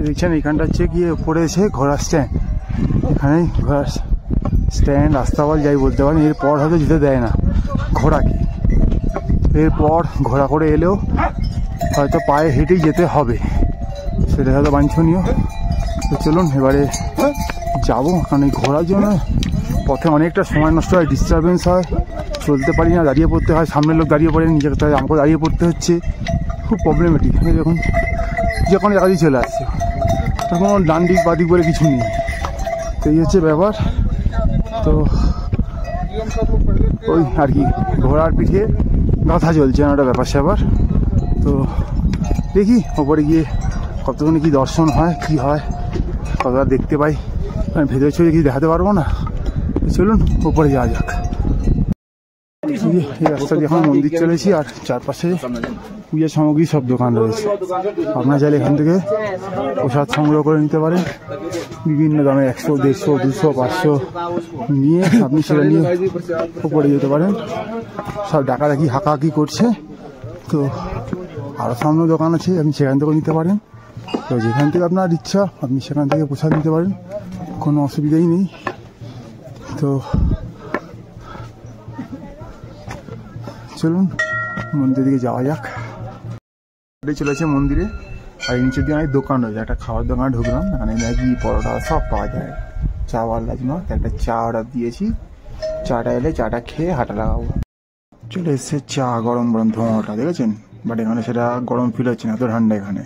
দেখছেন এখানটা হচ্ছে গিয়ে পড়ে এসে ঘোড়ার স্ট্যান্ড, এখানেই ঘোড়ার স্ট্যান্ড, রাস্তাবাল যাই বলতে পারেন। এরপর হয়তো যেতে দেয় না ঘোড়াকে, এরপর ঘোড়া করে এলেও হয়তো পায়ে হেঁটেই যেতে হবে, সেটা হয়তো বাঞ্ছনীয়। তো চলুন এবারে যাবো, কারণ এই ঘোড়ার জন্য পথে অনেকটা সময় নষ্ট হয়, ডিস্টারবেন্স হয়, চলতে পারি না, দাঁড়িয়ে পড়তে হয়। সামনের লোক দাঁড়িয়ে পড়ে, নিজের আমাকে দাঁড়িয়ে পড়তে হচ্ছে, খুব প্রবলেমেটিক। দেখুন যে কোনো জায়গাতেই চলে আসছে, কোনো ডান দিক বা দিক বলে কিছু নেই। তো এই হচ্ছে ব্যাপার। তো ওই আর কি ঘোড়ার পিঠে গাথা চলছে না, ওটা ব্যাপার স্যাপার। তো দেখি ওপরে গিয়ে কতক্ষণে কি দর্শন হয়, কি হয়, কতটা দেখতে পাই। আমি ভেতরে ছবি কিছু দেখাতে পারবো না। চলুন ওপরে যাওয়া যাক। এই রাস্তা দিয়ে এখন মন্দির চলেছি, আর চারপাশে পূজার সামগ্রী সব দোকান রয়েছে। আপনারা চাইলে এখান থেকে প্রসাদ সংগ্রহ করে নিতে পারেন, বিভিন্ন দামে 100, 150, 200, 500 নিয়ে আপনি সেটা নিয়ে উপরে যেতে পারেন। সব ডাকাডাকি হাঁকাহাঁকি করছে। তো আরও সামনে দোকান আছে, আপনি সেখান থেকেও নিতে পারেন। তো যেখান থেকে আপনার ইচ্ছা আপনি সেখান থেকে প্রসাদ নিতে পারেন, কোনো অসুবিধাই নেই। তো চলুন মন্দিরের দিকে যাওয়া যাক। চলেছে মন্দিরে, আর নিচের দিকে অনেক দোকান রয়েছে। একটা খাওয়ার দোকানে ঢুকলাম, এখানে ম্যাগি, পরোটা সব পাওয়া যায়। চা ওয়ালার জন্য একটা চা অর্ডার দিয়েছি, চাটা এলে চাটা খেয়ে হাঁটা লাগাবো। চলে এসছে চা, গরম গরম ধোঁয়াটা দেখেছেন, বাট এখানে সেটা গরম ফিল হচ্ছে না, এত ঠান্ডা এখানে।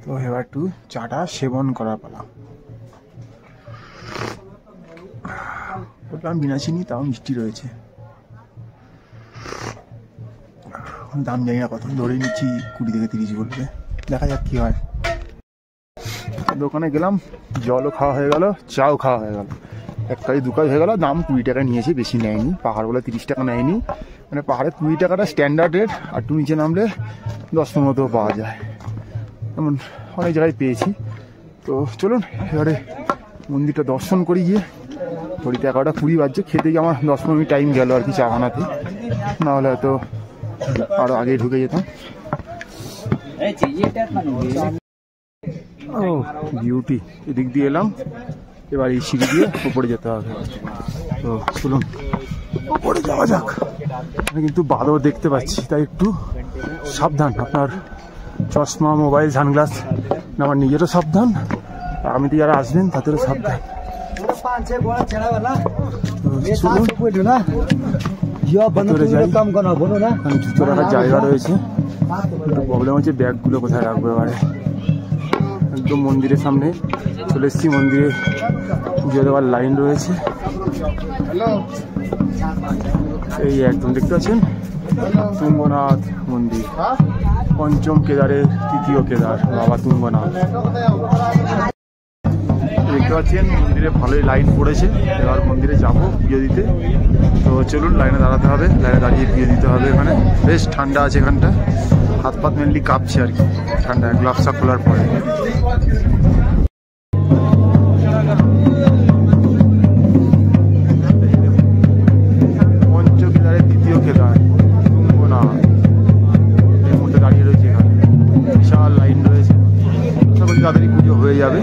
তো এবার একটু চাটা সেবন করার পালা। বললাম বিনা চিনি, তাও মিষ্টি রয়েছে। দাম জানি না কত, ধরে নিচ্ছি 20 থেকে 30 বলবে, দেখা যাক কি হয়। দোকানে গেলাম, জলও খাওয়া হয়ে গেল, চাও খাওয়া হয়ে গেল। এক কাজ দু কাজ হয়ে গেল, দাম 20 টাকা নিয়েছে, বেশি নেয়নি। পাহাড় বলে 30 টাকা নেয়নি, মানে পাহাড়ে 20 টাকাটা স্ট্যান্ডার্ড রেট, আর একটু নিচে নামলে 10-15 পাওয়া যায়, এমন অনেক জায়গায় পেয়েছি। তো চলুন এবারে মন্দিরটা দর্শন করি গিয়ে। ঘড়িতে 11:20 বাজছে, খেতে গিয়ে আমার 10-15 মিনিট টাইম গেল আর কি চা বানাতে, নাহলে হয়তো আরও আগে ঢুকে যেতাম। ও বিউটি, এদিক দিয়ে এলাম, এবার এই সিঁড়ি দিয়ে উপরে যেতে হবে। তো চলুন উপরে যাওয়া যাক। আমি কিন্তু বাদর দেখতে পাচ্ছি, তাই একটু সাবধান। আপনার চশমা, মোবাইল, সানগ্লাস, আমার নিজেরও সাবধান, আমি তো যারা আসবেন তাদেরও সাবধান। জুতো রাখার জায়গা রয়েছে, প্রবলেম হচ্ছে ব্যাগগুলো কোথায় রাখবো। এবারে একদম মন্দিরের সামনে চলে এসেছি, মন্দিরে পুজো দেওয়ার লাইন রয়েছে। এই একদম দেখতে পাচ্ছেন তুঙ্গনাথ মন্দির, পঞ্চম কেদারের 3য় কেদার বাবা তুঙ্গনাথ। দেখতে পাচ্ছেন মন্দিরে ভালোই লাইন পড়েছে, এবার মন্দিরে যাবো পুজো দিতে। তো চলুন, লাইনে দাঁড়াতে হবে, লাইনে দাঁড়িয়ে পুজো দিতে হবে। এখানে বেশ ঠান্ডা আছে, এখানটা হাত পাত মেনলি কাঁপছে আর কি ঠান্ডায়, গ্লাভসটা খোলার পরে। পঞ্চকেদারের 3য় কেদার তুঙ্গনাথ এর মধ্যে দাঁড়িয়ে রয়েছে, এখানে বিশাল লাইন রয়েছে, আশা করি তাড়াতাড়ি পুজো হয়ে যাবে।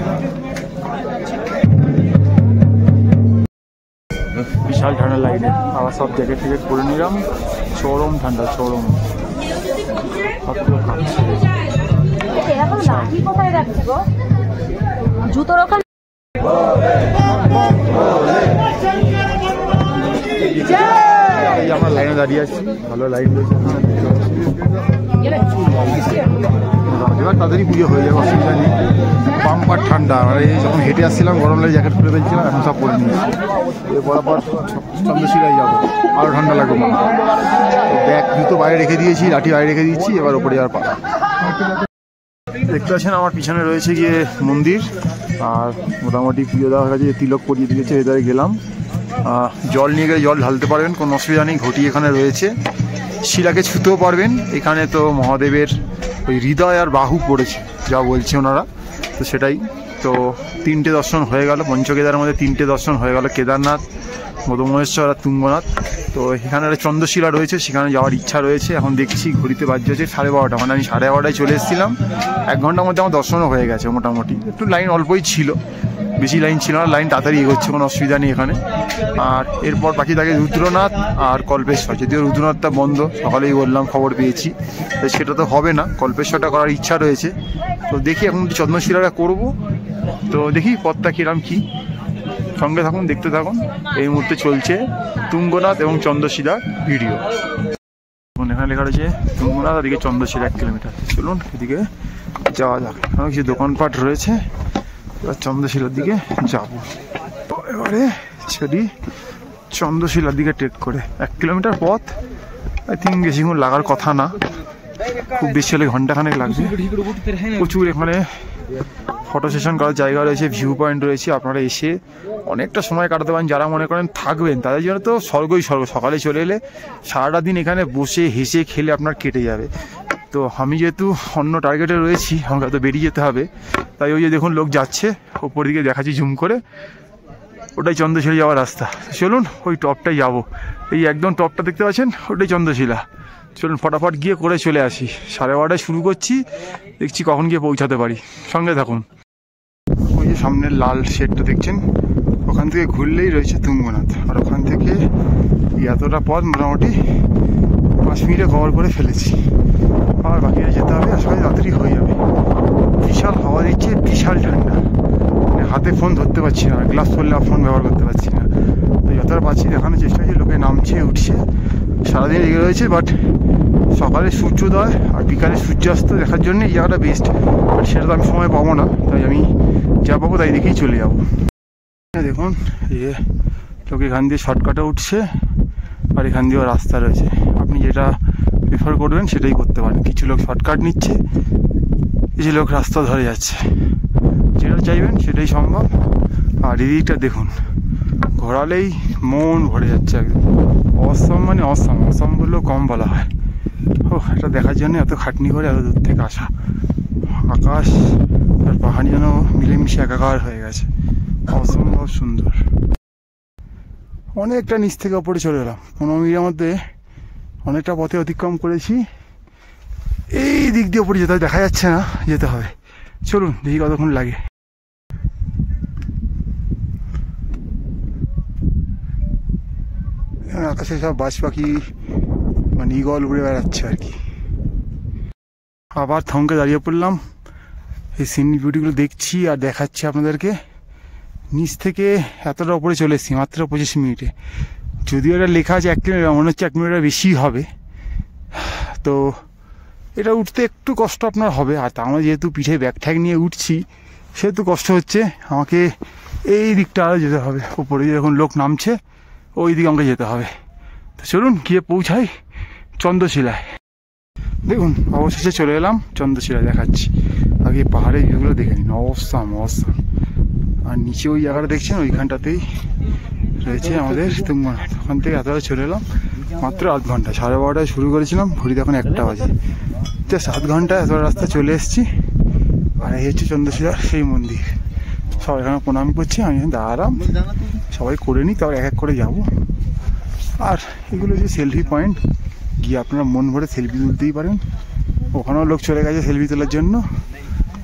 বিশাল ঠান্ডা লাইনে, আবার সব জ্যাকেট ট্যাকেট পরে নিলাম, চরম ঠান্ডা, চরম জুতোর ওখানে আমরা লাইনে দাঁড়িয়ে আছি, ভালো লাইন রয়েছে। এবার তাড়াতাড়ি পুজো হয়ে যাবে, অসুবিধা নেই। পাম্পার ঠান্ডা, মানে যখন হেঁটে আসছিলাম গরম লাগে, জ্যাকেট খুলে ফেলছিলাম, এখন সব পরে নিয়েছি। এরপর চন্দ্রশিলায় যাবো, আরও ঠান্ডা লাগবে মনে হয়। ব্যাগ জুতো বাইরে রেখে দিয়েছি, লাঠি বাইরে রেখে দিচ্ছি, এবার ওপরে যাওয়ার পালা। দেখতে পাচ্ছেন আমার পিছনে রয়েছে গিয়ে মন্দির, আর মোটামুটি পুজো দেওয়ার কাছে তিলক পরিয়ে দিয়েছে, এদারে গেলাম। জল নিয়ে গেলে জল ঢালতে পারবেন, কোনো অসুবিধা নেই। ঘটি এখানে রয়েছে, শিলাকে ছুতেও পারবেন। এখানে তো মহাদেবের ওই হৃদয় আর বাহু পড়েছে, যা বলছে ওনারা, তো সেটাই। তো 3টে দর্শন হয়ে গেল, পঞ্চকেদারের মধ্যে 3টে দর্শন হয়ে গেল, কেদারনাথ, মধুমহেশ্বর আর তুঙ্গনাথ। তো এখানে একটা চন্দ্রশিলা রয়েছে, সেখানে যাওয়ার ইচ্ছা রয়েছে। এখন দেখছি ঘড়িতে বাজছে হচ্ছে 12:30, মানে আমি 11:30 চলে এসেছিলাম, 1 ঘন্টার মধ্যে আমার দর্শনও হয়ে গেছে মোটামুটি। একটু লাইন অল্পই ছিল, বেশি লাইন ছিল না, লাইন তাড়াতাড়ি এগোচ্ছে, কোনো অসুবিধা নেই এখানে। আর এরপর বাকি থাকে রুদ্রনাথ আর কল্পেশ্বর, যদিও রুদ্রনাথটা বন্ধ, সকালেই বললাম, খবর পেয়েছি, তো সেটা তো হবে না। কল্পেশ্বরটা করার ইচ্ছা রয়েছে, তো দেখি এখন চন্দ্রশিলাটা করবো। তো দেখি পথটা কিরম কি, সঙ্গে থাকুন, দেখতে থাকুন। এই মুহূর্তে চলছে তুঙ্গনাথ এবং চন্দ্রশিলার ভিডিও। এখানে লেখা রয়েছে তুঙ্গনাথ, এদিকে চন্দ্রশিলা 1 কিলোমিটার। চলুন এদিকে যাওয়া যাক, কিছু দোকানপাট রয়েছে, এবার চন্দ্রশিলার দিকে যাব। এবারে ছেড়ি চন্দ্রশিলার দিকে ট্রেক করে 1 কিলোমিটার পথ, আই থিঙ্ক বেশিক্ষণ লাগার কথা না, খুব বেশি হলে ঘন্টাখানেক লাগবে। প্রচুর এখানে ফটো সেশন করার জায়গা রয়েছে, ভিউ পয়েন্ট রয়েছে, আপনারা এসে অনেকটা সময় কাটাতে পারেন। যারা মনে করেন থাকবেন তাদের জন্য তো স্বর্গই স্বর্গ। সকালে চলে এলে সারাটা দিন এখানে বসে হেসে খেলে আপনার কেটে যাবে। তো আমি যেহেতু অন্য টার্গেটে রয়েছি, আমাকে তো বেরিয়ে যেতে হবে, তাই ওই যে দেখুন লোক যাচ্ছে, ওপর দিকে দেখাচ্ছি জুম করে, ওটাই চন্দ্রশিলা যাওয়ার রাস্তা। চলুন ওই টপটাই যাব, এই একদম টপটা দেখতে পাচ্ছেন, ওটাই চন্দ্রশিলা। চলুন ফটাফট গিয়ে করে চলে আসি। 12:30 শুরু করছি, দেখছি কখন গিয়ে পৌঁছাতে পারি, সঙ্গে থাকুন। ওই যে সামনের লাল শেডটা দেখছেন, ওখান থেকে ঘুরলেই রয়েছে তুঙ্গনাথ, আর ওখান থেকে এতটা পথ মোটামুটি 5 মিনিটে কভার করে ফেলেছি। আর বাকিরা যেতে হবে, আশা করি তাড়াতাড়ি হয়ে যাবে। বিশাল হাওয়া দিচ্ছে, বিশাল ঠান্ডা, মানে হাতে ফোন ধরতে পারছি না, গ্লাভস পরলে ফোন ব্যবহার করতে পারছি না। তো যতটা পাচ্ছি দেখানোর চেষ্টা করছি, লোকে নামছে উঠছে, সারাদিন লেগে রয়েছে। বাট সকালে সূর্যোদয় আর বিকালে সূর্যাস্ত দেখার জন্য এই জায়গাটা বেস্ট, বাট সেটা তো আমি সময় পাবো না, তাই আমি যা পাবো তাই দেখেই চলে যাবো। দেখুন এ লোক এখান দিয়ে শর্টকাটে উঠছে, আর এখান দিয়েও রাস্তা রয়েছে, আপনি যেটা প্রিফার করবেন সেটাই করতে পারেন। কিছু লোক শর্টকাট নিচ্ছে, কিছু লোক রাস্তা ধরে যাচ্ছে, যেটা চাইবেন সেটাই সম্ভব। আর এদিকটা দেখুন, ঘোরালেই মন ভরে যাচ্ছে একদম। অসম মানে অসম, অসম বললেও কম বলা হয়। ও এটা দেখার জন্য এত খাটনি করে এত দূর থেকে আসা। আকাশ আর পাহাড় যেন মিলেমিশে একাকার হয়ে গেছে, অসম্ভব সুন্দর। অনেকটা নিচ থেকে ওপরে চলে এলাম, 15 মিনিটের মধ্যে অনেকটা পথে অতিক্রম করেছি। এই দিক দিয়ে ওপরে যেতে হবে, দেখা যাচ্ছে না, যেতে হবে। চলুন দেখি কতক্ষণ লাগে। আকাশে সব বাজ পাখি মানে ঈগল উড়ে বেড়াচ্ছে আর কি। আবার থমকে দাঁড়িয়ে পড়লাম, এই সিনারি বিউটিগুলো দেখছি আর দেখাচ্ছি আপনাদেরকে। নিচ থেকে এতটা উপরে চলে এসেছি মাত্র 25 মিনিটে। যদিও এটা লেখা আছে 1 কিলোমিটার, মনে হচ্ছে 1 কিলোমিটার বেশি হবে। তো এটা উঠতে একটু কষ্ট আপনার হবে, আর আমরা যেহেতু পিঠে ব্যাগ ঠ্যাগ নিয়ে উঠছি সেহেতু কষ্ট হচ্ছে। আমাকে এই দিকটা আরও যেতে হবে, উপরে যখন লোক নামছে ওই দিকে আমাকে যেতে হবে। তো চলুন গিয়ে পৌঁছাই চন্দ্রশিলায়। দেখুন অবশেষে চলে এলাম চন্দ্রশিলায়, দেখাচ্ছি। আগে পাহাড়ের ভিউগুলো দেখে নিন, অবস্থাম অবস্থাম। আর নিচে ওই জায়গাটা দেখছেন, ওইখানটাতেই রয়েছে আমাদের তুঙ্গনাথ। ওখান থেকে এতটা চলে এলাম মাত্র 8 ঘন্টা। 12:30টায় শুরু করেছিলাম, ঘড়িতে এখন 1টা বাজে। জাস্ট 8 ঘন্টা এতটা রাস্তা চলে এসেছি। আর এই হচ্ছে চন্দ্রশিলার সেই মন্দির। সবাই এখানে প্রণাম করছি, আমি এখানে দাঁড়ালাম, সবাই করে নিই, তারপর এক এক করে যাবো। আর এগুলো যে সেলফি পয়েন্ট, গিয়ে আপনারা মন ভরে সেলফি তুলতেই পারেন। ওখানেও লোক চলে গেছে সেলফি তোলার জন্য।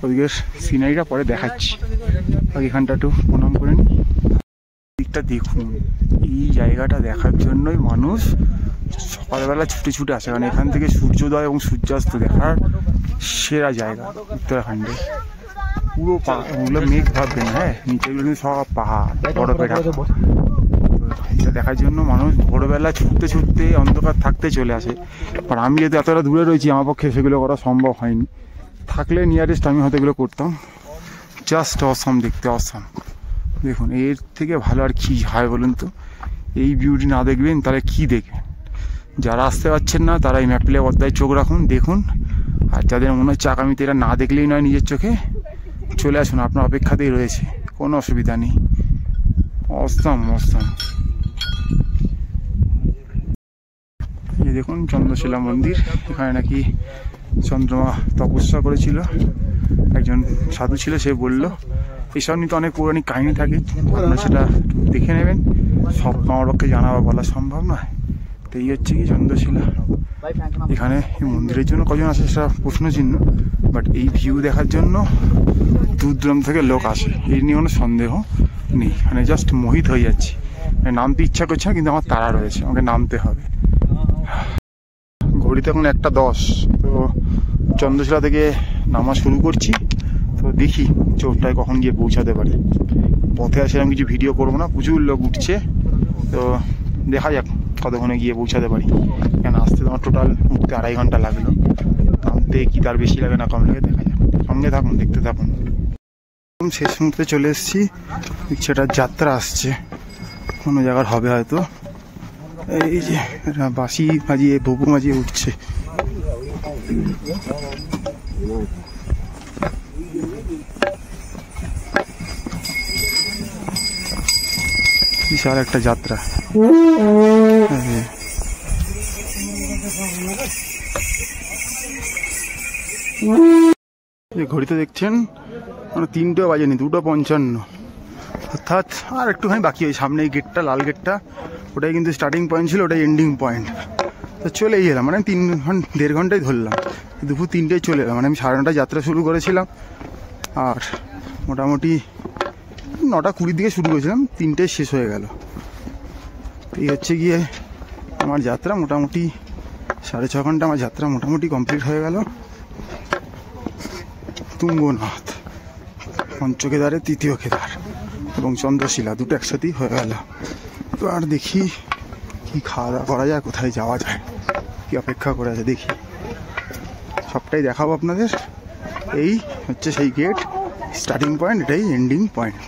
ওদিকের সিনারিটা পরে দেখাচ্ছি, আর এখানটা একটু প্রণাম করে নিই। দিকটা দেখুন, এই জায়গাটা দেখার জন্যই মানুষ সকালবেলা ছুটে ছুটে আসে, কারণ এখান থেকে সূর্যোদয় এবং সূর্যাস্ত দেখার সেরা জায়গা উত্তরাখণ্ডে। পুরো ওগুলো মেঘ ভাববেন, হ্যাঁ নিচেগুলো কিন্তু সব পাহাড়, বরফে ঢাকা। এটা দেখার জন্য মানুষ ভোরবেলা ছুটতে ছুটতে অন্ধকার থাকতে চলে আসে। আর আমি যেহেতু এতটা দূরে রয়েছি, আমার পক্ষে সেগুলো করা সম্ভব হয়নি। থাকলে নিয়ারেস্ট আমি হয়তো এগুলো করতাম। জাস্ট অসাম, দেখতে অসাম। দেখুন এর থেকে ভালো আর কি হয় বলুন তো? এই বিউটি না দেখবেন তাহলে কি দেখবেন? যারা আসতে পারছেন না তারা এই ম্যাপলে পর্দায় চোখ রাখুন, দেখুন। আর যাদের মনে হচ্ছে আগামীতে এটা না দেখলেই নয় নিজের চোখে, চলে আসুন, আপনার অপেক্ষাতেই রয়েছে, কোনো অসুবিধা নেই। Awesome awesome. এই দেখুন চন্দ্রশিলা মন্দির। এখানে নাকি চন্দ্রমা তপস্যা করেছিল, একজন সাধু ছিল, সে বলল। এইসব নিয়ে তো অনেক পৌরাণিক কাহিনী থাকে, আপনারা সেটা দেখে নেবেন। সব আমার পক্ষে জানা বা বলা সম্ভব নয়। তো এই হচ্ছে কি চন্দ্রশিলা। এখানে এই মন্দিরের জন্য কজন আসে সেটা প্রশ্নচিহ্ন, বাট এই ভিউ দেখার জন্য দূর দূরান্ত থেকে লোক আসে, এই নিয়ে কোনো সন্দেহ নেই। মানে জাস্ট মোহিত হয়ে যাচ্ছি, নামতে ইচ্ছা করছে না, কিন্তু আমার তাড়া রয়েছে, আমাকে নামতে হবে। ঘড়িতে এখন 1:10। তো চন্দ্রশিলা থেকে নামা শুরু করছি। তো দেখি চোখটায় কখন গিয়ে পৌঁছাতে পারি। পথে আসে আমি কিছু ভিডিও করবো না, প্রচুর লোক উঠছে। তো দেখা যাক কতক্ষণে গিয়ে পৌঁছাতে পারি। কেন আসতে তোমার টোটাল উঠতে 2.5 ঘন্টা লাগলো, নামতে কি তার বেশি লাগে না কম লাগে, দেখা যাক। সঙ্গে থাকুন, দেখতে থাকুন। শেষ মুহূর্তে চলে এসেছি, সেটা যাত্রা আসছে কোনো জায়গার হবে হয়তো। এই যে বাঁশি বাজিয়ে ববু বাজিয়ে উঠছে। বিশাল একটা যাত্রা। ঘড়িতে দেখছেন মানে 3টেও বাজেনি, 2:55, অর্থাৎ আর একটুখানি বাকি। ওই সামনে এই গেটটা, লাল গেটটা, ওটাই কিন্তু স্টার্টিং পয়েন্ট ছিল, ওটাই এন্ডিং পয়েন্ট। তো চলেই এলাম, মানে 1.5 ঘন্টাই ধরলাম। দুপুর 3টেয় চলে এলাম, মানে আমি 9:30 যাত্রা শুরু করেছিলাম, আর মোটামুটি 9:20 দিকে শুরু করেছিলাম, 3টেয় শেষ হয়ে গেল। এই হচ্ছে গিয়ে আমার যাত্রা। মোটামুটি 6.5 ঘন্টা আমার যাত্রা মোটামুটি কমপ্লিট হয়ে গেল। তুঙ্গনাথ, পঞ্চকেদারের 3য় কেদার এবং চন্দ্রশিলা দুটো একসাথেই হয়ে গেল। তো আর দেখি কি খাওয়া দাওয়া করা যায়, কোথায় যাওয়া যায়, কি অপেক্ষা করে আছে দেখি, সবটাই দেখাবো আপনাদের। এই হচ্ছে সেই গেট, স্টার্টিং পয়েন্ট, এটাই এন্ডিং পয়েন্ট।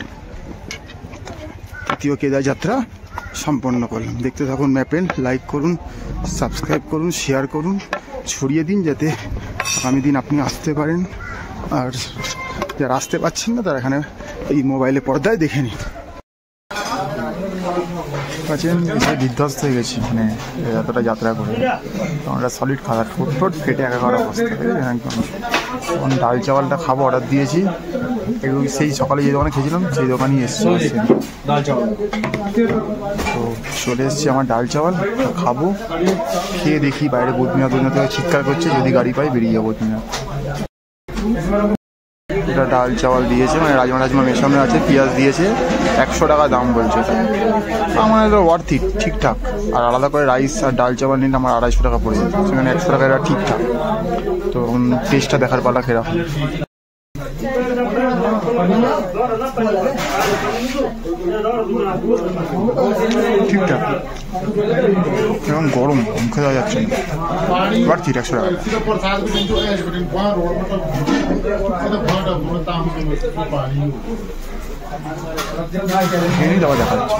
3য় কেদার যাত্রা সম্পন্ন করলাম। দেখতে থাকুন ম্যাপে, লাইক করুন, সাবস্ক্রাইব করুন, শেয়ার করুন, ছড়িয়ে দিন যাতে আগামী দিন আপনি আসতে পারেন। আর যারা আসতে পারছেন না তারা এখানে এই মোবাইলে পর্দায় দেখে নিন। আছেন এসে বিধ্বস্ত হয়ে গেছি, মানে এতটা যাত্রা করে আমরা সলিড খাবার ঠোঁট ফেটে একাকার অবস্থা একদম। এখন ডাল চাওয়ালটা খাবো, অর্ডার দিয়েছি, এগুলো সেই সকালে যে দোকানে খেয়েছিলাম সেই দোকানেই এসছি। তো চলে এসছি আমার ডাল চাওয়াল খাবো, খেয়ে দেখি বাইরে বদ্রীনাথ থেকে চিৎকার করছে, যদি গাড়ি পাই বেরিয়ে যাবো বদ্রীনাথ। এটা ডাল চাওয়াল দিয়েছে, মানে রাজমা মেশানো আছে, পেঁয়াজ দিয়েছে, 100 টাকা দাম বলছে। আমার এটা ওয়ার্থ ইট, ঠিকঠাক। আর আলাদা করে রাইস আর ডাল চাওয়াল নিলে আমার 250 টাকা পড়ে যাচ্ছে, সেখানে 100 টাকা এটা ঠিকঠাক। তো টেস্টটা দেখার পালা কিরকম। ঠিকঠাক, এখন গরম, মুখে দেওয়া যাচ্ছে না, ওয়ার্থ ইট 100 টাকা। দেখা যাচ্ছে।